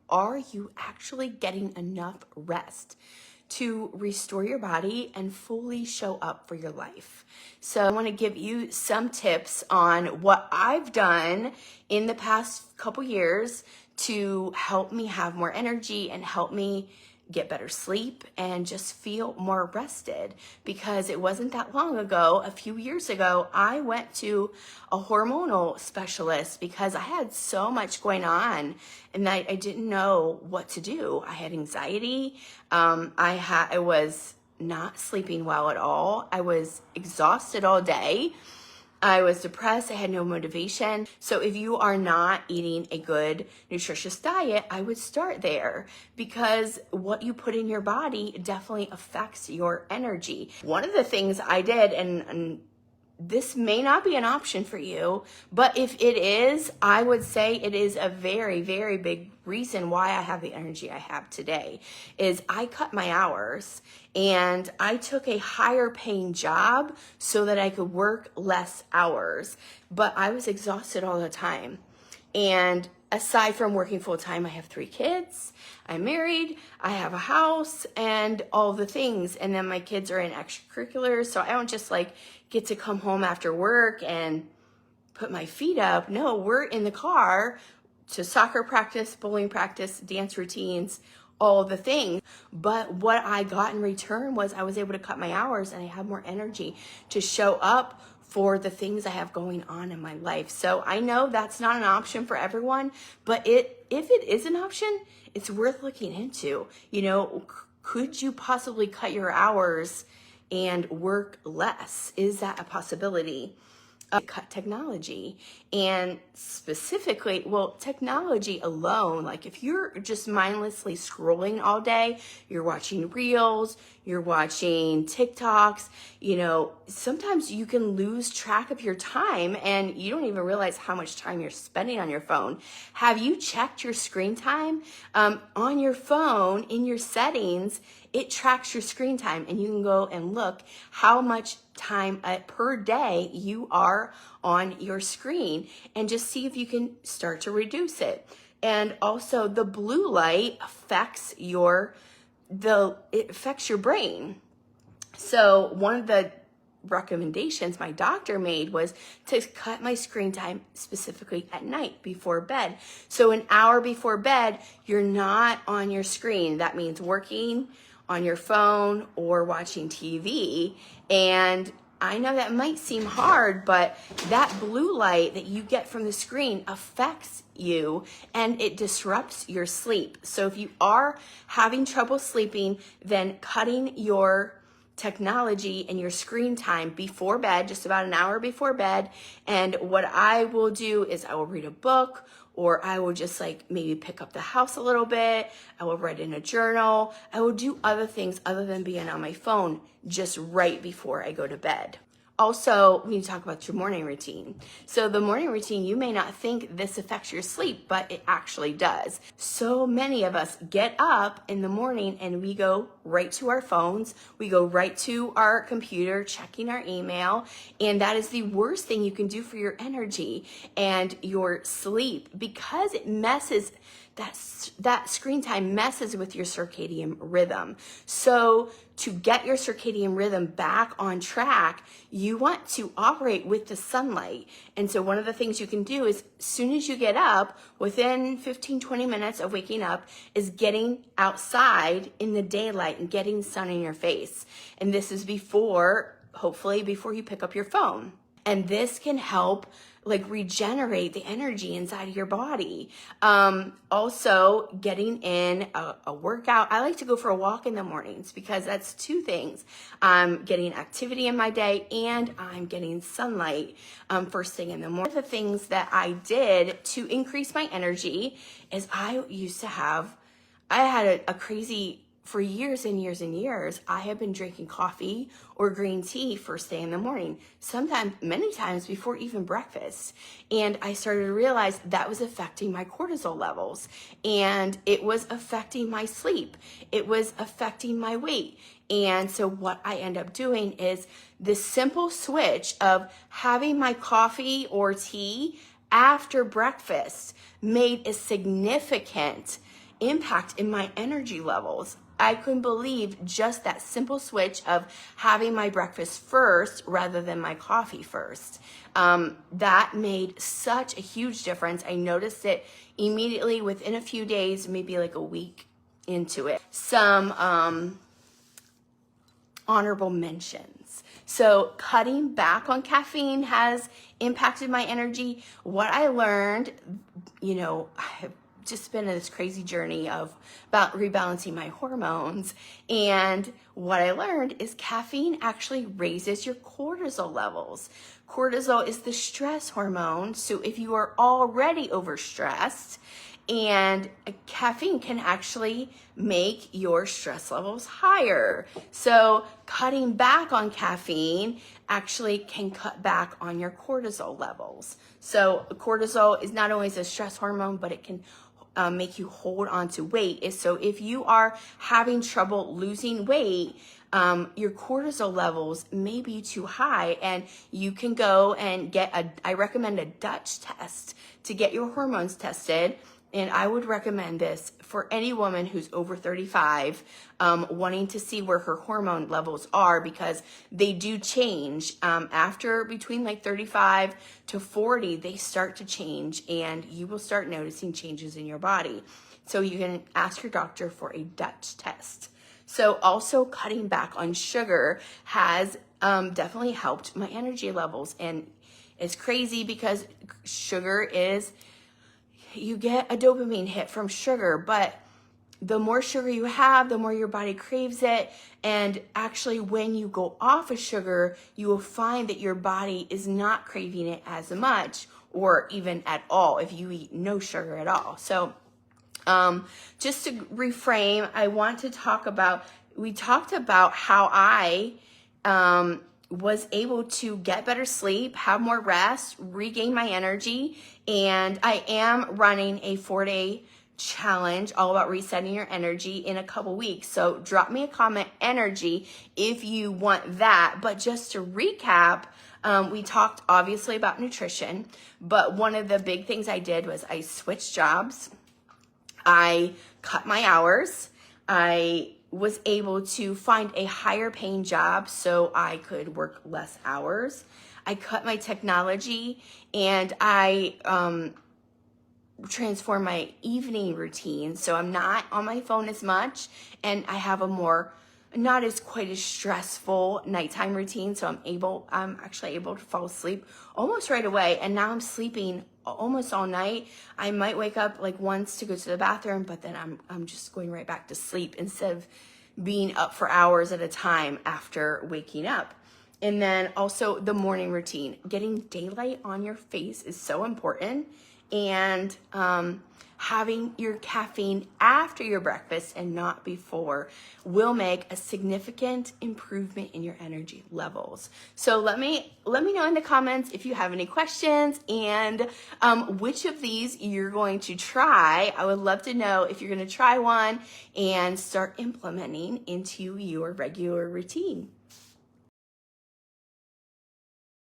Are you actually getting enough rest to restore your body and fully show up for your life? So I want to give you some tips on what I've done in the past couple years to help me have more energy and help me get better sleep and just feel more rested, because it wasn't that long ago, a few years ago, I went to a hormonal specialist because I had so much going on and I didn't know what to do. I had anxiety. I was not sleeping well at all. I was exhausted all day. I was depressed. I had no motivation. So if you are not eating a good, nutritious diet, I would start there, because what you put in your body definitely affects your energy. One of the things I did, and this may not be an option for you, but if it is, I would say it is a very, very big reason why I have the energy I have today, is I cut my hours and I took a higher paying job so that I could work less hours, but I was exhausted all the time. And aside from working full time, I have 3 kids, I'm married, I have a house, and all the things. And then my kids are in extracurriculars, so I don't just get to come home after work and put my feet up. No, we're in the car to soccer practice, bowling practice, dance routines, all the things. But what I got in return was I was able to cut my hours and I have more energy to show up for the things I have going on in my life. So I know that's not an option for everyone, but if it is an option, it's worth looking into. Could you possibly cut your hours and work less? Is that a possibility? Cut technology, and specifically, technology alone, if you're just mindlessly scrolling all day, you're watching reels, you're watching TikToks, sometimes you can lose track of your time and you don't even realize how much time you're spending on your phone. Have you checked your screen time? On your phone, in your settings, it tracks your screen time, and you can go and look how much time per day you are on your screen and just see if you can start to reduce it. And also, the blue light affects your brain. So one of the recommendations my doctor made was to cut my screen time specifically at night before bed. So an hour before bed, you're not on your screen. That means working on your phone or watching TV. And I know that might seem hard, but that blue light that you get from the screen affects you and it disrupts your sleep. So if you are having trouble sleeping, then cutting your technology and your screen time before bed, just about an hour before bed. And what I will do is I will read a book, or I will just maybe pick up the house a little bit. I will write in a journal. I will do other things other than being on my phone just right before I go to bed. Also, we need to talk about your morning routine. So the morning routine, you may not think this affects your sleep, but it actually does. So many of us get up in the morning and we go right to our phones. We go right to our computer, checking our email. And that is the worst thing you can do for your energy and your sleep, because it messes that screen time messes with your circadian rhythm. So to get your circadian rhythm back on track, you want to operate with the sunlight. And so one of the things you can do is, as soon as you get up, within 15-20 minutes of waking up, is getting outside in the daylight and getting sun in your face. And this is hopefully before you pick up your phone. And this can help regenerate the energy inside of your body. Also, getting in a workout. I like to go for a walk in the mornings because that's 2 things. I'm getting activity in my day and I'm getting sunlight first thing in the morning. One of the things that I did to increase my energy is I had a crazy, for years and years and years, I have been drinking coffee or green tea first thing in the morning, sometimes, many times before even breakfast. And I started to realize that was affecting my cortisol levels, and it was affecting my sleep. It was affecting my weight. And so what I end up doing is this simple switch of having my coffee or tea after breakfast made a significant impact in my energy levels. I couldn't believe just that simple switch of having my breakfast first rather than my coffee first. That made such a huge difference. I noticed it immediately within a few days, maybe like a week into it. Some honorable mentions. So cutting back on caffeine has impacted my energy. What I learned, I've just been in this crazy journey of about rebalancing my hormones. And what I learned is caffeine actually raises your cortisol levels. Cortisol is the stress hormone. So if you are already overstressed, and caffeine can actually make your stress levels higher. So cutting back on caffeine actually can cut back on your cortisol levels. So cortisol is not always a stress hormone, but it can make you hold on to weight. So if you are having trouble losing weight, your cortisol levels may be too high, and you can go and I recommend a Dutch test to get your hormones tested. And I would recommend this for any woman who's over 35, wanting to see where her hormone levels are, because they do change. After between like 35 to 40, they start to change, and you will start noticing changes in your body. So you can ask your doctor for a Dutch test. So also cutting back on sugar has definitely helped my energy levels. And it's crazy because sugar is, you get a dopamine hit from sugar, but the more sugar you have, the more your body craves it. And actually, when you go off of sugar, you will find that your body is not craving it as much, or even at all, if you eat no sugar at all. So just to reframe, I want to talk about, we talked about how I was able to get better sleep, have more rest, regain my energy. And I am running a 4-day challenge all about resetting your energy in a couple weeks. So drop me a comment, energy, if you want that. But just to recap, we talked obviously about nutrition, but one of the big things I did was I switched jobs. I cut my hours. I was able to find a higher paying job so I could work less hours. I cut my technology, and I transformed my evening routine. So I'm not on my phone as much, and I have a more, not as quite as stressful nighttime routine. So I'm actually able to fall asleep almost right away. And now I'm sleeping almost all night. I might wake up like once to go to the bathroom, but then I'm just going right back to sleep instead of being up for hours at a time after waking up. And then also the morning routine, getting daylight on your face is so important. And having your caffeine after your breakfast and not before will make a significant improvement in your energy levels. So let me know in the comments if you have any questions, and which of these you're going to try. I would love to know if you're going to try one and start implementing into your regular routine.